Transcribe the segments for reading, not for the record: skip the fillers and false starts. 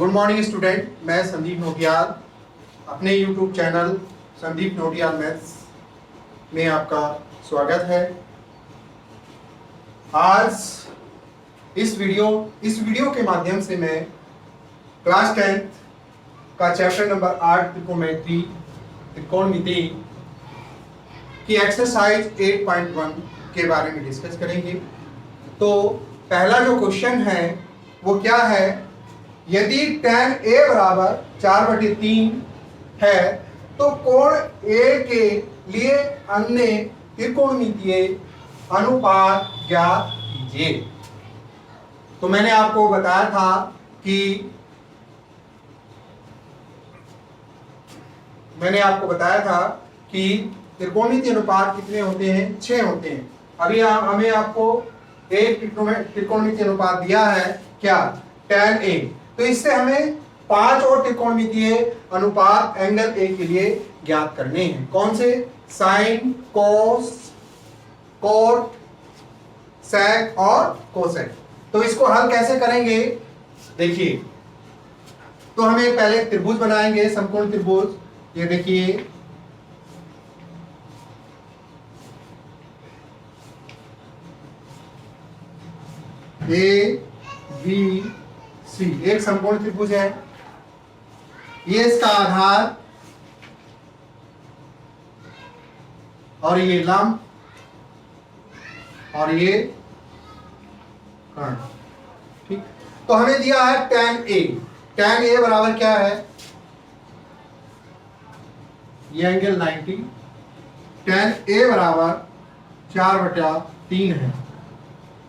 Good morning student, मैं संदीप नोटियाल अपने YouTube channel Sandeep Notiyal maths में आपका स्वागत है। आज इस वीडियो के माध्यम से मैं क्लास 10 का चैप्टर नंबर 8 त्रिकोणमिति की एक्सरसाइज 8.1 के बारे में डिस्कस करेंगे। तो पहला जो क्वेश्चन है वो क्या है, यदि tan A बराबर 4/3 है तो कोण A के लिए अन्य त्रिकोणमितीय अनुपात ज्ञात कीजिए। तो मैंने आपको बताया था कि त्रिकोणमितीय अनुपात कितने होते हैं, 6 होते हैं। अभी हमें आपको एक त्रिकोणमितीय अनुपात दिया है, क्या, tan A। तो इससे हमें 5 और त्रिकोणमितीय अनुपात एंगल A के लिए ज्ञात करने हैं। कौन से? साइन, कोस, कोट, सेक और कोसेक। तो इसको हल कैसे करेंगे, देखिए। तो हमें पहले त्रिभुज बनाएंगे, समकोण त्रिभुज। ये देखिए, ए बी सी एक समकोण त्रिभुज है। ये इसका आधार और ये लंब और ये कर्ण, ठीक। तो हमें दिया है tan A। tan A बराबर क्या है, ये एंगल 90। tan A बराबर 4/3 है,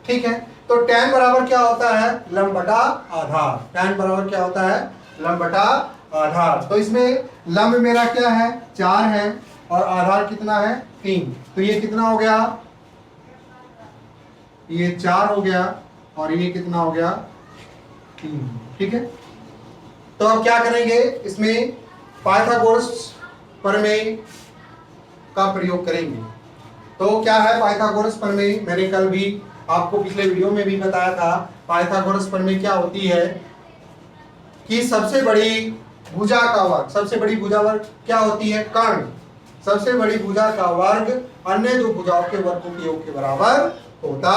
ठीक है। तो tan बराबर क्या होता है, लंब बटा आधार। tan बराबर क्या होता है, लंब बटा आधार। तो इसमें लंब मेरा क्या है, 4 है और आधार कितना है, 3। तो ये कितना हो गया, ये 4 हो गया और ये कितना हो गया, 3, ठीक है। तो अब क्या करेंगे, इसमें पाइथागोरस प्रमेय का प्रयोग करेंगे। तो क्या है पाइथागोरस प्रमेय, मैंने कल भी आपको पिछले वीडियो में भी बताया था। पाइथागोरस प्रमेय क्या होती है कि सबसे बड़ी भुजा का वर्ग क्या होती है, कर्ण। सबसे बड़ी भुजा का वर्ग अन्य दो भुजाओं के वर्गों के योग के बराबर होता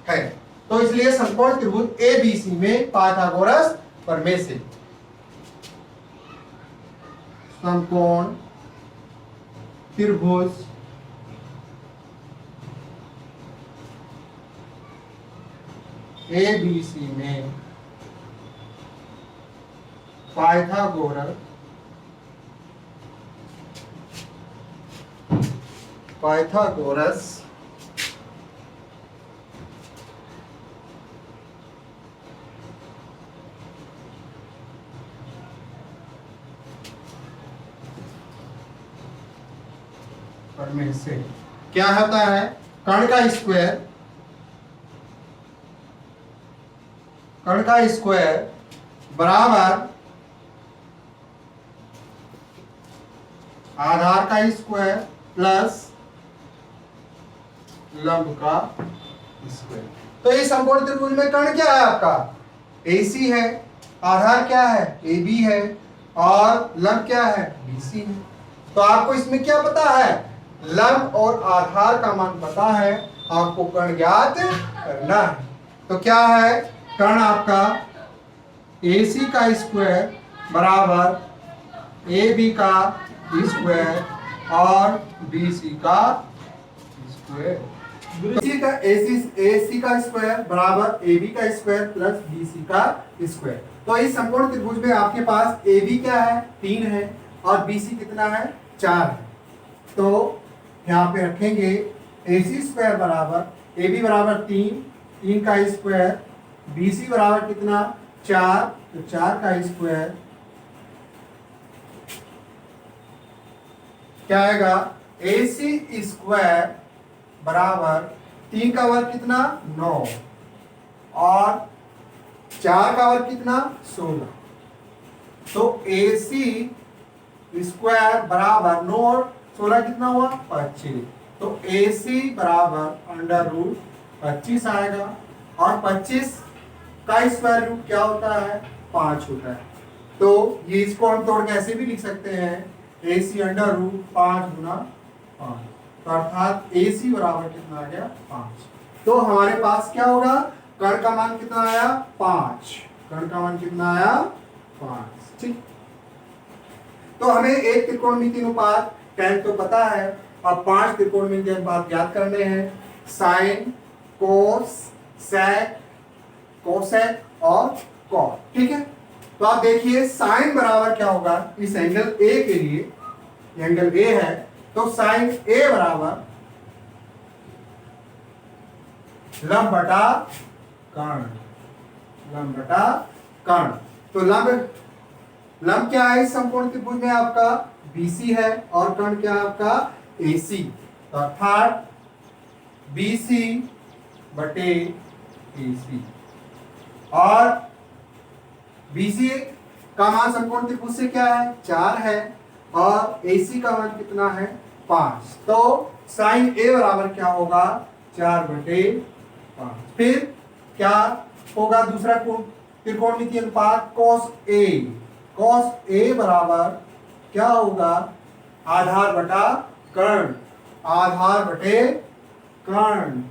है। तो इसलिए समकोण त्रिभुज ABC में पाइथागोरस प्रमेय से समकोण त्रिभुज ABC में पाइथागोरस प्रमेय से क्या होता है, कर्ण का स्क्वायर बराबर आधार का स्क्वायर प्लस लंब का स्क्वायर। तो इस समकोण त्रिभुज में कर्ण क्या है आपका, AC है, आधार क्या है, AB है और लंब क्या है, BC है। तो आपको इसमें क्या पता है, लंब और आधार का मान पता है, आपको कर्ण ज्ञात करना है। तो क्या है, कर्ण आपका AC का स्क्वायर बराबर AB का स्क्वायर और BC का स्क्वायर। AC का स्क्वायर बराबर AB का स्क्वायर प्लस BC का स्क्वायर। तो इस समकोण त्रिभुज में आपके पास AB क्या है, 3 है और BC कितना है, 4 है। तो यहाँ पे रखेंगे AC स्क्वायर बराबर AB बराबर 3 का स्क्वायर, BC बराबर कितना, 4, तो 4 का स्क्वायर क्या आएगा, AC स्क्वायर बराबर 3 का वर्ग कितना, 9 और 4 का वर्ग कितना, 16। तो AC स्क्वायर बराबर 9 और 16 कितना हुआ, 25। तो AC बराबर √25 आएगा और 25 का स्क्वायर रूट क्या होता है, 5 होता है। तो ये इसको हम तोड़ के ऐसे भी लिख सकते हैं AC अंडर रूट 5 गुना 5, तो अर्थात AC बराबर कितना आ गया 5। तो हमारे पास क्या होगा, कण का मान कितना आया 5, कण का मान कितना आया 5। ठीक, तो हमें एक त्रिकोणमितीय अनुपात tan तो पता है, अब 5 त्रिकोणमितीय अनुपात ज्ञात करने हैं, साइन, कोस, सेक, कोसेक और कॉट। ठीक है, तो आप देखिए साइन बराबर क्या होगा, इस एंगल A के लिए, एंगल A है, तो साइन A बराबर लंब बटा कर्ण, लंब बटा कर्ण। तो लंब क्या है इस समकोण त्रिभुज में, आपका BC है, और कर्ण क्या है आपका AC, तो अर्थात BC बटे AC, और BC का मान समकोण त्रिभुज से क्या है 4 है, और AC का मान कितना है 5, तो साइन A बराबर क्या होगा 4 बटे 5। फिर क्या होगा दूसरा त्रिकोणमितीय अनुपात cos A, cos A बराबर क्या होगा आधार बटा कर्ण, आधार बटे कर्ण।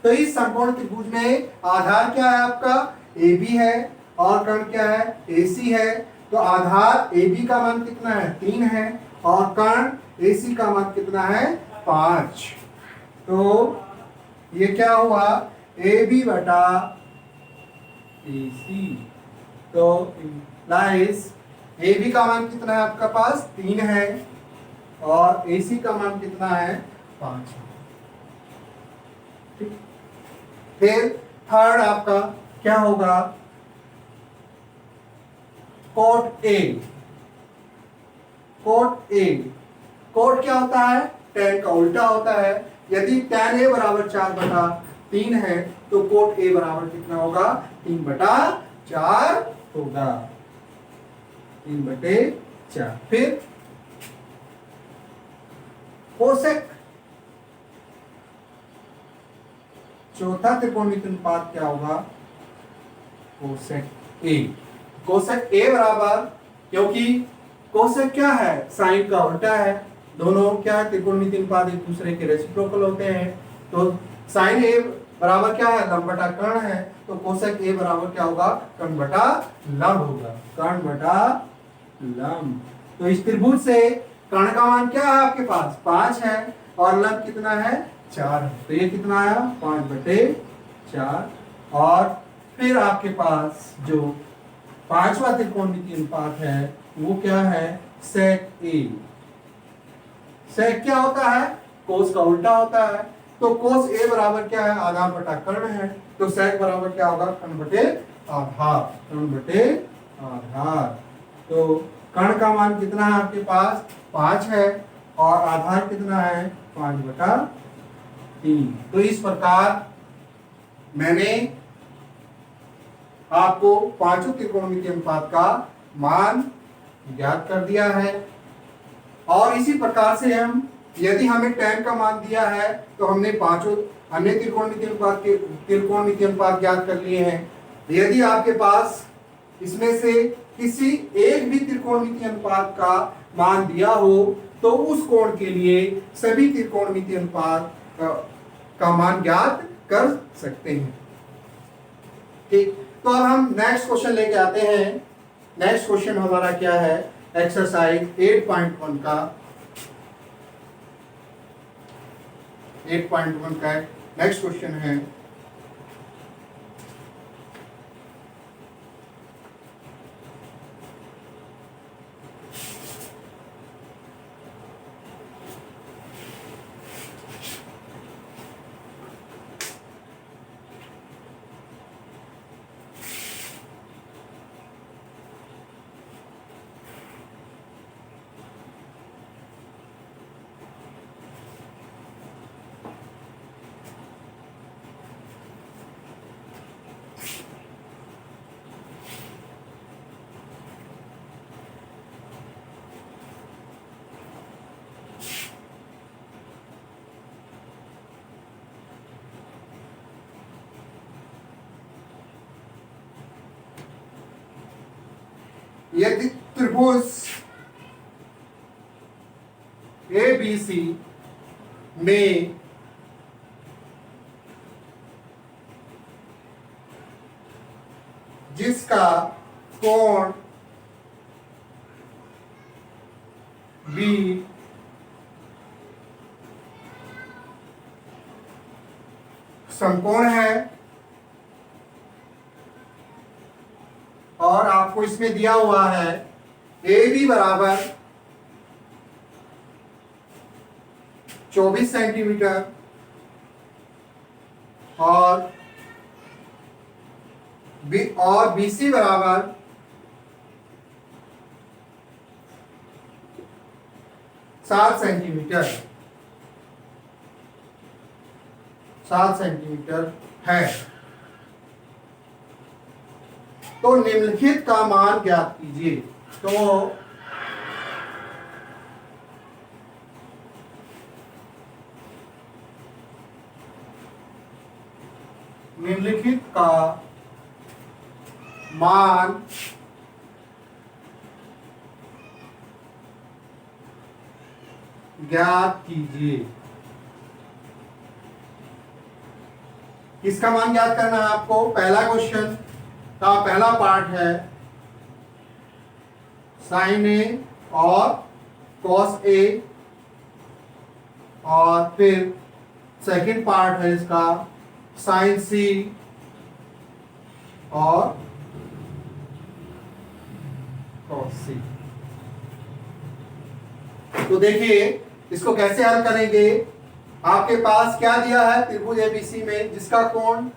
तो इस समकोण त्रिभुज में आधार क्या है आपका AB है, और कर्ण क्या है AC है, तो आधार AB का मान कितना है 3 है, और कर्ण AC का मान कितना है 5। तो ये क्या हुआ AB बटा AC, तो इम्प्लाइज AB का मान कितना है आपका पास 3 है, और AC का मान कितना है 5। ठीक, फिर थर्ड आपका क्या होगा cot A, cot A, cot क्या होता है tan का उल्टा होता है, यदि tan A बराबर 4 बटा 3 है, तो कोट A बराबर कितना होगा 3 बटा 4 होगा, 3 बटे 4। फिर कोसेक, चौथा त्रिकोणमितीय अनुपात क्या होगा कोसेक A, कोसेक A बराबर, क्योंकि कोसेक क्या है साइन का उल्टा है, दोनों क्या है त्रिकोणमितीय अनुपात एक दूसरे के रेसिप्रोकल होते हैं, तो साइन A बराबर क्या है लंब बटा कर्ण है, तो कोसेक A बराबर क्या होगा कर्ण बटा लंब होगा, कर्ण बटा लंब। तो इस त्रिभुज से कर्ण का मान क्या है आपके पास 5 है, और लंब कितना है 4 है, तो ये कितना आया 5 बटे 4। और फिर आपके पास जो पांचवा त्रिकोणमितीय अनुपात है वो क्या है सेक A, सेक क्या होता है कोस का उल्टा होता है, तो कोस A बराबर क्या है आधार बटा कर्ण है, तो सेक बराबर क्या होगा कर्ण बटे आधार, कर्ण बटे आधार। तो कर्ण का मान कितना है आपके पास 5 है, और आधार कितना है 5 बटा 3। तो इस प्रकार मैंने आपको पांचों त्रिकोणमितीय अनुपात का मान ज्ञात कर दिया है, और इसी प्रकार से हम यदि हमें tan का मान दिया है तो हमने पांचों अन्य त्रिकोणमितीय अनुपात ज्ञात कर लिए हैं। यदि आपके पास इसमें से किसी एक भी त्रिकोणमितीय अनुपात का मान दिया हो तो उस कोण के लिए सभी त्रिकोणमितीय अनुपात का मान ज्ञात कर सकते हैं। ठीक, तो अब हम नेक्स्ट क्वेश्चन लेके आते हैं। नेक्स्ट क्वेश्चन हमारा क्या है एक्सरसाइज 8.1 का 8.1 का नेक्स्ट क्वेश्चन है यदि त्रिभुज ABC में जिसका कोण B समकोण है और आपको इसमें दिया हुआ है AB बराबर 24 सेंटीमीटर और BC बराबर 7 सेंटीमीटर है, तो निम्नलिखित का मान ज्ञात कीजिए। तो निम्नलिखित का मान ज्ञात कीजिए। इसका मान ज्ञात करना है आपको। पहला क्वेश्चन का पहला पार्ट है साइन ए और कॉस ए, और फिर सेकंड पार्ट है इसका साइन सी और कॉस सी। तो देखिए इसको कैसे हल करेंगे। आपके पास क्या दिया है, त्रिभुज एबीसी में जिसका कोण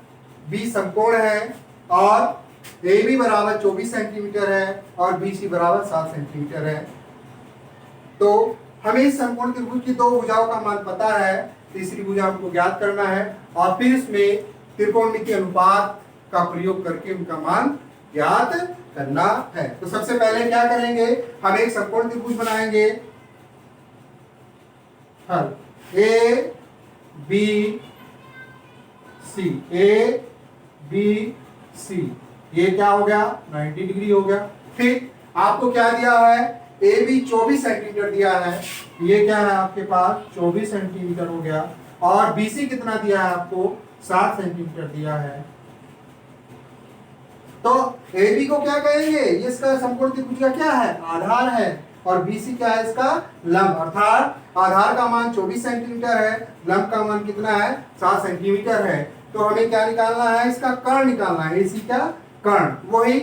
बी समकोण है और ए बी बराबर 24 सेंटीमीटर है और बी सी बराबर 7 सेंटीमीटर है। तो हमें इस समकोण त्रिभुज की दो भुजाओं का मान पता है, तीसरी भुजा हमको ज्ञात करना है और फिर इसमें त्रिकोणमितीय अनुपात का प्रयोग करके उनका मान ज्ञात करना है। तो सबसे पहले क्या करेंगे, हम एक समकोण त्रिभुज बनाएंगे। हल A B C, A B C, ये क्या हो गया 90 डिग्री हो गया। फिर आपको क्या दिया है, ए बी 24 सेंटीमीटर दिया है, ये क्या है आपके पास 24 सेंटीमीटर हो गया, और बी सी कितना दिया है आपको 7 सेंटीमीटर दिया है। तो ए बी को क्या कहेंगे, ये इसका समकोण त्रिभुज का क्या है, आधार है, और BC क्या है इसका लंब, अर्थात आधार का मान 24 सेंटीमीटर है, लंब का मान कितना है 7 सेंटीमीटर है। तो हमें क्या निकालना है, इसका कर्ण निकालना है, AC का कर्ण। वही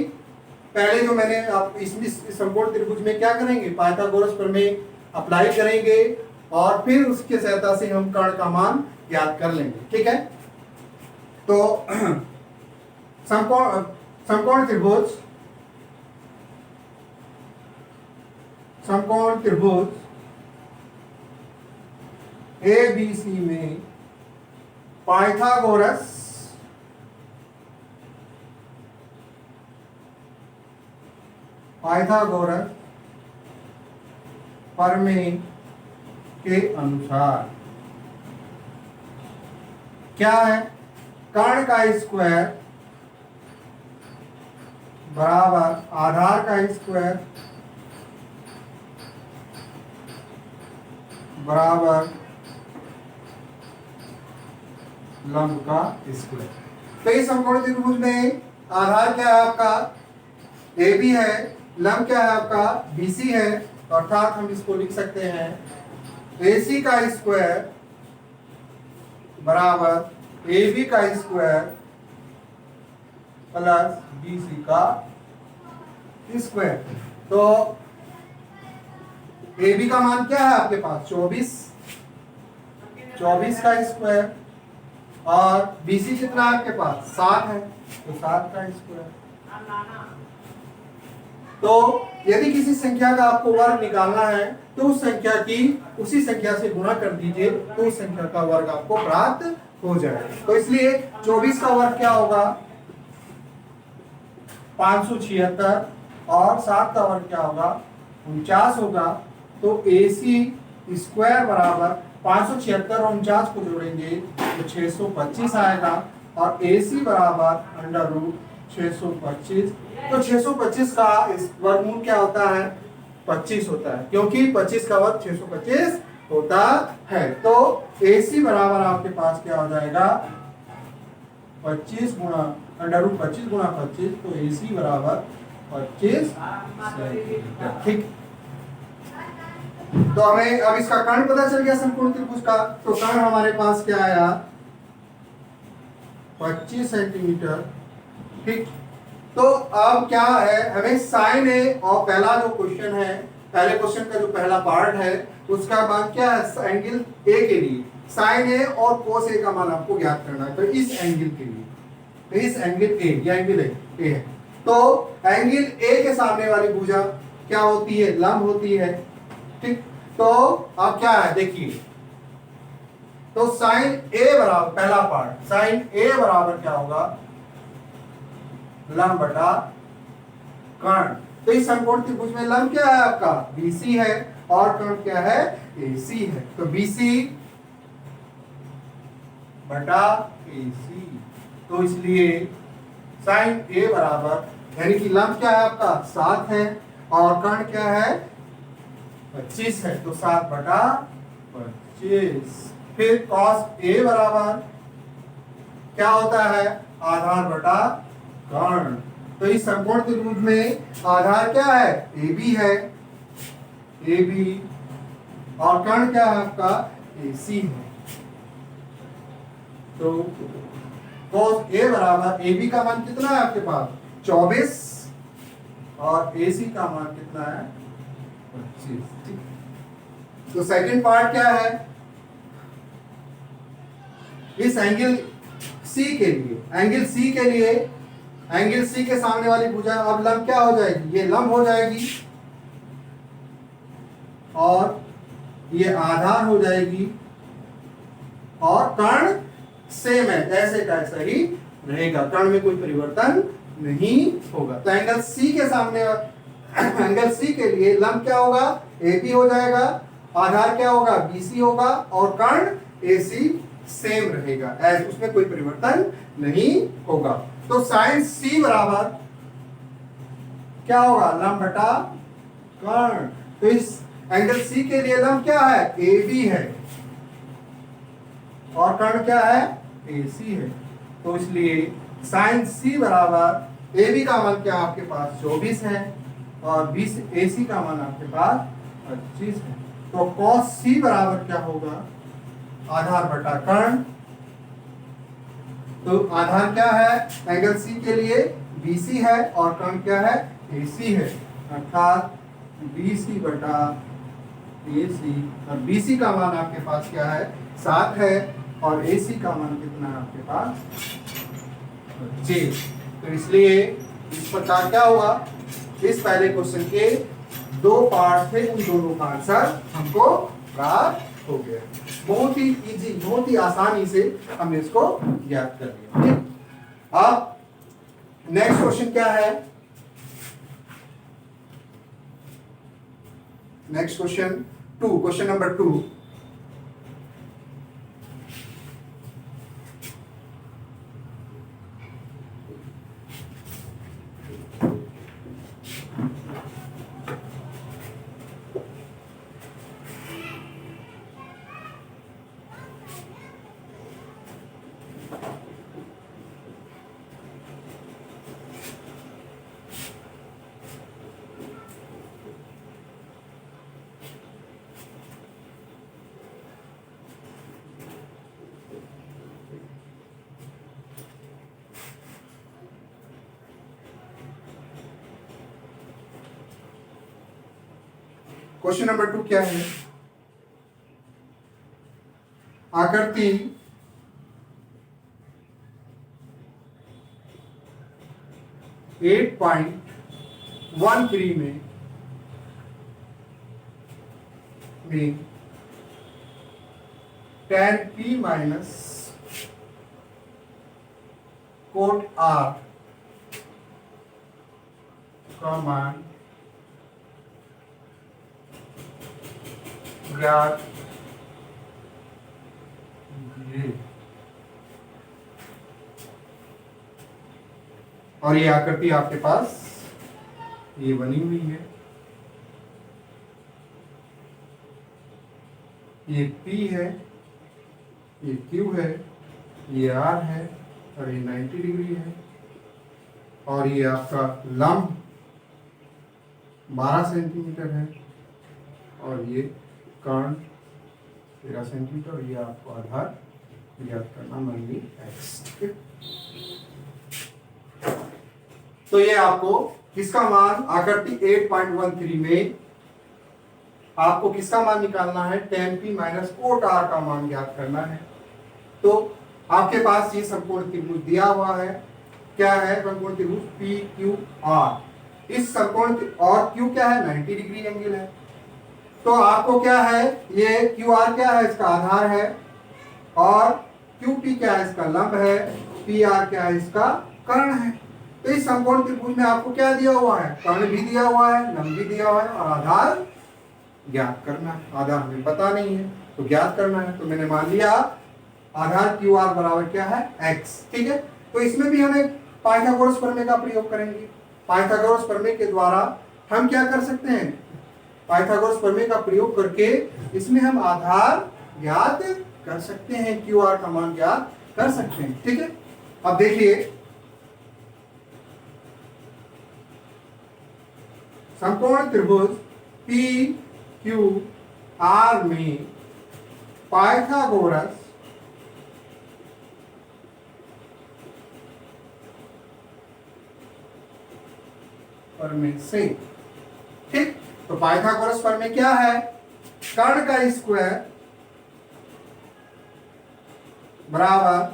पहले जो मैंने आप इस समकोण त्रिभुज में क्या करेंगे, पाइथागोरस प्रमेय अप्लाई करेंगे और फिर उसके सहायता से हम कर्ण का मान ज्ञात कर लेंगे। ठीक है, तो समकोण त्रिभुज ABC में पाइथागोरस प्रमेय के अनुसार क्या है, कर्ण का स्क्वायर बराबर आधार का स्क्वायर बराबर लंब का स्क्वायर। तो इस समकोण त्रिभुज में आधार क्या है आपका AB है, लंब क्या है आपका BC है, अर्थात हम इसको लिख सकते हैं AC का स्क्वायर बराबर AB का स्क्वायर प्लस BC का स्क्वायर। तो AB का मान क्या है आपके पास 24 का स्क्वायर, और BC कितना है आपके पास 7 है, तो 7 का स्क्वायर। तो यदि किसी संख्या का आपको वर्ग निकालना है तो उस संख्या की उसी संख्या से गुणा कर दीजिए, तो उस संख्या का वर्ग आपको प्राप्त हो जाएगा। तो इसलिए 24 का वर्ग क्या होगा 576, और 7 का वर्ग क्या होगा 49 होगा। तो AC स्क्वायर बराबर 576 और 49 को जोड़ेंगे तो 625 आएगा, और AC बराबर अंडर रूट 625। तो 625 का इस वर्गमूल क्या होता है? 25 होता है, क्योंकि 25 का वर्ग 625 होता है। तो AC बराबर आपके पास क्या हो जाएगा? 25 गुणा √25 गुणा 25, तो AC बराबर 25 सेंटीमीटर। ठीक। तो हमें अब इसका कर्ण पता चल गया समकोण त्रिभुज का। तो कर्ण हमारे पास क्या आया? 25 सेंटीमीटर। ठीक। तो अब क्या है, हमें साइन ए और पहला जो क्वेश्चन है, पहले क्वेश्चन का जो पहला पार्ट है, उसका मान क्या है? एंगल ए के लिए साइन ए और कोस ए का मान आपको ज्ञात करना है। तो इस एंगल के लिए, तो इस एंगल ए, ये एंगल ए है, तो एंगल ए के सामने वाली भुजा क्या होती है? लंब होती है। ठीक। तो अब क्या है देखिए, तो साइन ए बराबर, पहला पार्ट साइन ए बराबर क्या होगा? लंब बटा कर्ण। तो इस समकोण त्रिभुज में लंब क्या है आपका? BC है, और कर्ण क्या है? AC है। तो BC बटा AC। तो इसलिए साइन A बराबर, यानी कि लंब क्या है आपका? 7 है, और कर्ण क्या है? 25 है। तो 7 बटा 25। फिर cos A बराबर क्या होता है? आधार बटा कर्ण। तो इस समकोण त्रिभुज में आधार क्या है? AB है, AB, और कर्ण क्या है आपका? AC है। तो cos A बराबर, AB का मान कितना है आपके पास? 24, और AC का मान कितना है? 25। ठीक। तो सेकंड पार्ट क्या है? इस एंगल C के लिए, एंगल C के लिए, एंगल C के सामने वाली भुजा अब लंब क्या हो जाएगी? ये लंब हो जाएगी, और ये आधार हो जाएगी, और कर्ण सेम है, ऐसे का ऐसा ही रहेगा, कर्ण में कोई परिवर्तन नहीं होगा। तो एंगल C के सामने, एंगल C के लिए लंब क्या होगा? AB हो जाएगा, आधार क्या होगा? BC होगा, और कर्ण AC सेम रहेगा, उसमें कोई परिवर्तन नहीं होगा। तो साइन C बराबर क्या होगा? लंब बटा कर्ण। तो इस एंगल C के लिए लंब क्या है? AB है, और कर्ण क्या है? AC है। तो इसलिए साइन C बराबर, AB का मान क्या आपके पास? 24 है, और AC का मान आपके पास 25 है। तो cos C बराबर क्या होगा? आधार बटा कर्ण। तो आधार क्या है एंगल C के लिए? BC है, और कर्ण क्या है? AC है, अर्थात BC बटा AC। और BC का मान आपके पास क्या है? 7 है, और AC का मान कितना है आपके पास? 25। तो इसलिए इस प्रकार क्या हुआ? इस पहले क्वेश्चन के 2 पार्ट थे, उन दोनों का आंसर हमको प्राप्त हो गया। बहुत ही इजी, बहुत ही आसानी से हमने इसको ज्ञात कर लिया। ठीक। अब नेक्स्ट क्वेश्चन क्या है? Next question 2, question number 2। Question number 2 क्या है? आकृति एट पॉइंट 13 में tan P minus cot R का मान ज्ञात कीजिए। और ये आकृति आपके पास ये बनी हुई है। ये P है, ये Q है, ये R है और ये 90 डिग्री है और ये आपका लंब 12 सेंटीमीटर है और ये कर्ण 13 सेंटीमीटर। ये आपको आधार ज्ञात करना मानिए x। तो ये आपको किसका मान आकृति 8.13 में आपको किसका मान निकालना है, tan p minus cot r का मान ज्ञात करना है। तो आपके पास ये समकोण त्रिभुज दिया हुआ है। क्या है समकोण त्रिभुज पी क्यू आर। इस समकोण और क्यू क्या है 90 डिग्री एंगल है। तो आपको क्या है, ये क्यू आर क्या है, इसका आधार है और क्यू पी क्या है, इसका लंब है, पी आर क्या है, इसका कर्ण है। तो इस समकोण त्रिभुज में आपको क्या दिया हुआ है, कर्ण भी दिया हुआ है, लंब भी दिया हुआ है और आधार ज्ञात करना है। आधार हमें पता नहीं है तो ज्ञात करना है। तो मैंने मान लिया आधार क्यू आर बराबर क्या है x। ठीक है, तो इसमें भी हमें पाइथागोरस प्रमेय का प्रयोग करेंगे। पाइथागोरस प्रमेय के द्वारा हम क्या कर सकते हैं, पाइथागोरस प्रमेय का प्रयोग करके इसमें हम आधार ज्ञात कर सकते हैं, क्यू आर का मान ज्ञात कर सकते हैं। ठीक है, अब देखिए समकोण त्रिभुज पी क्यू आर में पाइथागोरस प्रमेय से, ठीक, तो पाइथागोरस प्रमेय क्या है, कर्ण का स्क्वायर बराबर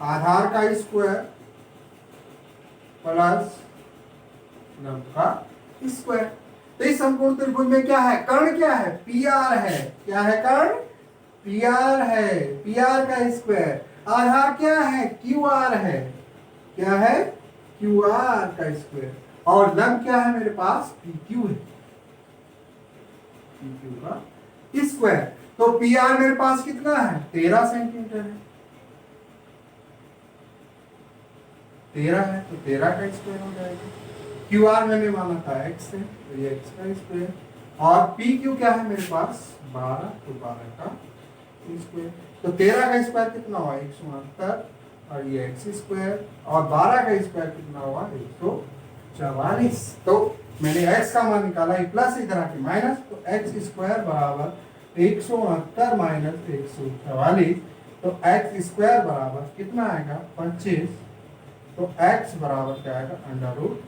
आधार का स्क्वायर प्लस लंब का स्क्वायर। तो इस समकोण त्रिभुज में क्या है, कर्ण क्या है, पी आर है। क्या है कर्ण, पी आर है, पी आर का स्क्वायर। आधार क्या है, क्यू आर है। क्या है, क्यू आर का स्क्वायर। और लंब क्या है मेरे पास, पी क्यू है, पी क्यू का स्क्वायर। तो पी आर मेरे पास कितना है, 13 सेंटीमीटर है, 13 है तो 13 का स्क्वायर हो जाएगा। क्यू आर मैंने माना था x है तो ये x का स्क्वायर और पी क्यू क्या है मेरे पास 12 तो 12 का स्क्वायर। तो 13 का स्क्वायर कितना हुआ 168 और ये x स्क्वायर और 12 का स्क्वायर कितना हुआ 144। तो मैंने x का मान निकाला, प्लस इधर आके माइनस, तो x स्क्वायर बराबर 168 माइनस 144। तो x स्क्वायर बराबर कितना आएगा 25। तो x बराबर क्या आएगा अंडर रूट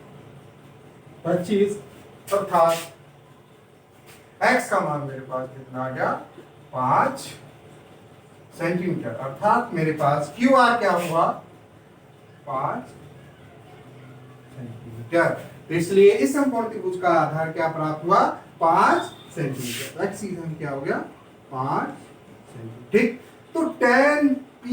25, अर्थात x का मान मेरे पास कितना आ गया 5 सेंटीमीटर। अर्थात मेरे पास क्यू आर क्या हुआ 5 सेंटीमीटर। इसलिए इस समकोण त्रिभुज का आधार क्या प्राप्त हुआ 5 सेंटीमीटर। x सीधन क्या हो गया 5 सेंटीमीटर। ठीक, तो tan p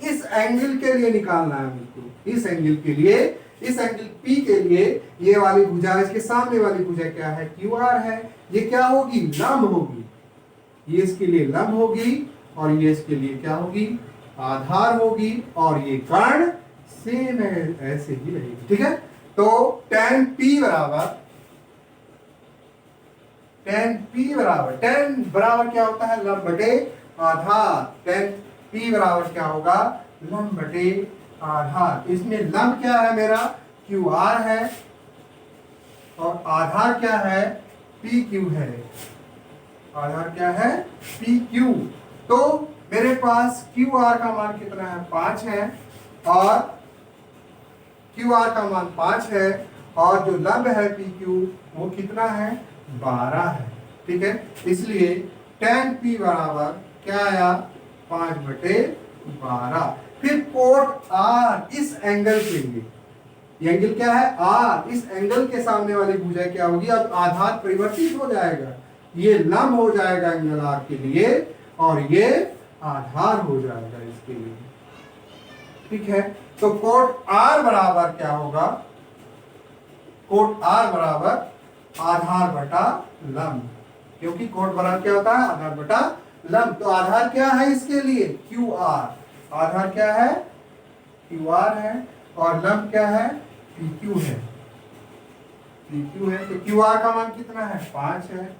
इस एंगल के लिए निकालना है मुझको। इस एंगल के लिए, इस एंगल P के लिए ये वाली भुजा, इसके सामने वाली भुजा क्या है QR है। ये क्या होगी लंब होगी, ये इसके लिए लंब होगी और ये इसके लिए क्या होगी आधार होगी और ये कर्ण सेम है ऐसे ही रहेगी। ठीक है, तो tan P बराबर, tan P बराबर, tan बराबर क्या होता है लंब बटे आधार। tan P बराबर क्या होगा लंब बटे आधार। इसमें लंब क्या है मेरा QR है और आधार क्या है PQ है। आधार क्या है PQ। तो मेरे पास QR का मान कितना है 5 है और QR का मान 5 है और जो लंब है PQ वो कितना है 12 है। ठीक है, इसलिए tan P बराबर क्या आया 5/12। फिर कोट R इस एंगल के लिए, ये एंगल क्या है R, इस एंगल के सामने वाली भुजा क्या होगी, अब आधार परिवर्तित हो जाएगा, ये लंब हो जाएगा एंगल R के लिए और ये आधार हो जाएगा इसके लिए। ठीक है, तो कोट R बराबर क्या होगा, कोट R बराबर आधार बटा लंब, क्योंकि कोट बराबर क्या होता है आधार बटा लंब। तो आधार क्या है इसके लिए QR, आधार क्या है क्यू आर है और लंब क्या है, पी क्यू है। पी क्यू है तो क्यू आर का मान कितना है, 5 है,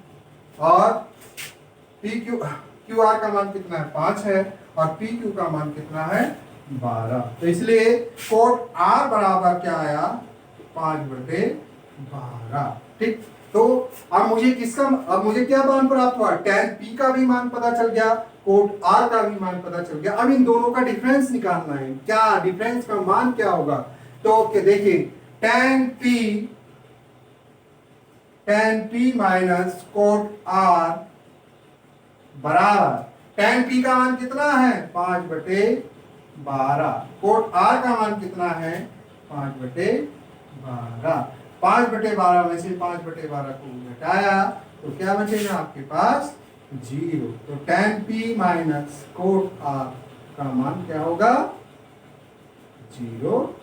और पी क्यू आर का मान कितना है, 5 है, और पी क्यू का मान कितना है, 12। तो इसलिए कोट आर बराबर क्या आया, 5/12। ठीक, तो अब मुझे क्या मान प्राप्त हुआ, tan p का भी मान पता चल गया, कोट r का भी मान पता चल गया। अब इन दोनों का डिफरेंस निकालना है, क्या डिफरेंस का मान क्या होगा। तो देखिए tan p minus cot r बराबर, tan p का मान कितना है, 5/12, कोट r का मान कितना है, 5/12। 5/12 में से 5/12 को घटाया तो क्या बचेगा आपके पास, 0। तो tan p minus cot r का मान क्या होगा, 0।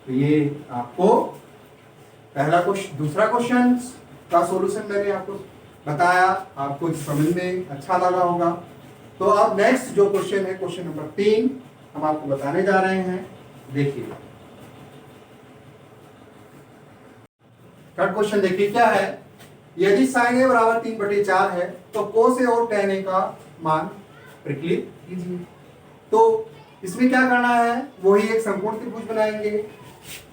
तो ये आपको पहला क्वेश्चन, दूसरा क्वेश्चन का सॉल्यूशन मैंने आपको बताया, आपको समझ में अच्छा लगा होगा। तो अब नेक्स्ट जो क्वेश्चन है, क्वेश्चन नंबर 3 हम आपको बताने जा रहे हैं। देखिए थर्ड क्वेश्चन देखिए क्या है, यदि sin a बराबर 3/4 है तो cos a और tan a का मान प्रकलित कीजिए। तो इसमें क्या करना है, वही एक समकोण त्रिभुज बनाएंगे।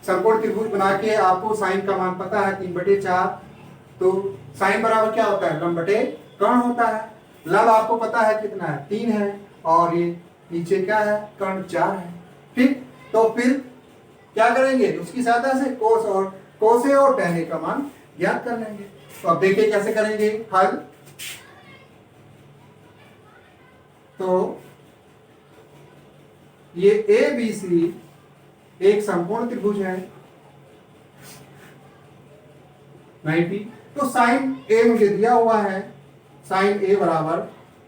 समकोण त्रिभुज बना के आपको sin का मान पता है 3/4, तो sin बराबर क्या होता है, लंब बटे कर्ण होता है। लंब आपको पता है कितना है, 3 है, और ये नीचे क्या है, कर्ण 4 है। ठीक, तो फिर क्या करेंगे, उसकी सहायता से cos a और tan a का मान ज्ञात कर लेंगे। तो अब देखिए कैसे करेंगे हल। तो ये ABC एक समकोण त्रिभुज है 90। तो sin a मुझे दिया हुआ है, sin a बराबर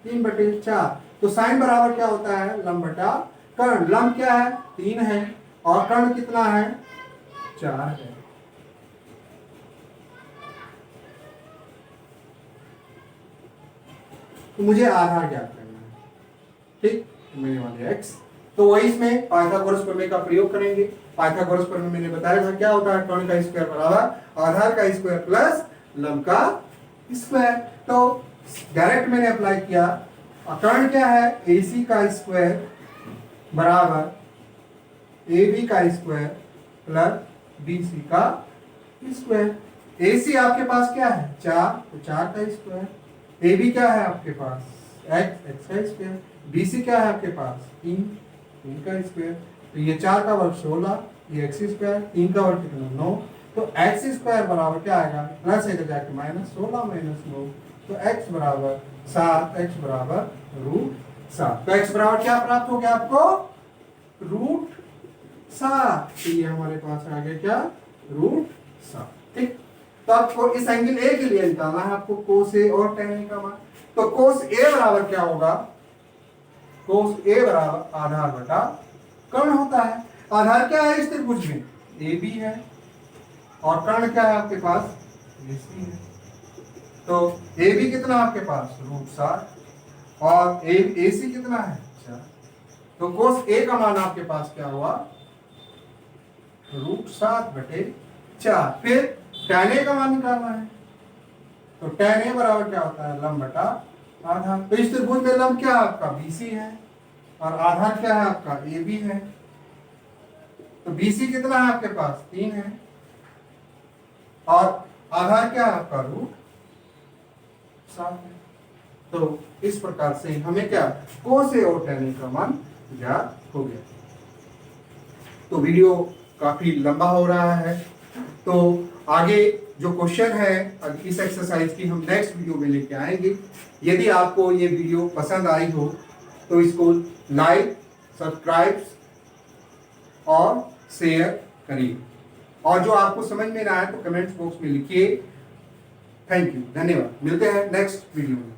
3/4। तो sin बराबर क्या होता है, लंब बटा कर्ण। लंब क्या है, 3 है, और कर्ण कितना है, 4 है। तो मुझे आधार ज्ञात करना है। ठीक, मैंने वाले x, तो वही इसमें पाइथागोरस प्रमेय का प्रयोग करेंगे। पाइथागोरस प्रमेय मैंने बताया था क्या होता है, कर्ण का स्क्वायर बराबर आधार का स्क्वायर प्लस लंब का स्क्वायर। तो डायरेक्ट मैंने अप्लाई किया, कर्ण क्या है, AC का स्क्वायर बराबर AB का स्क्वायर प्लस BC का स्क्वायर। AC आपके पास क्या है, 4, तो 4 का स्क्वायर। AB क्या है आपके पास, x का स्क्वायर। BC क्या है आपके पास, 3 का स्क्वायर। तो ये 4 का वर्ग 16, ये x स्क्वायर, 3 का वर्ग कितना, 9। तो x स्क्वायर बराबर क्या आएगा, प्लस है जाके माइनस 16 माइनस 9, तो x बराबर 7, x बराबर √7। तो x बराबर क्या प्राप्त हो गया आपको, √7। तो ये हमारे पास आ गया क्या, √7। ठीक, तो आपको इस एंगल A के लिए निकालना है आपको cos A और tan A का मान। तो cos A बराबर क्या होगा, cos A बराबर आधार बटा कर्ण होता है। आधार क्या है इस त्रिभुज में, AB है, और कर्ण क्या है आपके पास, AC है। तो AB कितना आपके पास, √7, और AC कितना है, 4। तो cos A का मान आपके पास क्या हुआ, √7/4। फिर tan A का मान निकालना है। तो tan A बराबर क्या होता है, लंब बटा आधार। तो इस त्रिभुज में लंब क्या है आपका, BC है, और आधार क्या है आपका, AB है। तो BC कितना है आपके पास, 3 है, और आधार क्या है आपका, √7 है। तो इस प्रकार से हमें क्या, cos A और tan A का मान ज्ञात हो गया। तो वीडियो काफी लंबा हो रहा है, तो आगे जो क्वेश्चन है इस एक्सरसाइज की हम नेक्स्ट वीडियो में लेके आएंगे। यदि आपको ये वीडियो पसंद आई हो तो इसको लाइक, सब्सक्राइब और शेयर करिए, और जो आपको समझ में ना आए तो कमेंट्स बॉक्स में लिखिए। थैंक यू, धन्यवाद। मिलते हैं नेक्स्ट वीडियो में।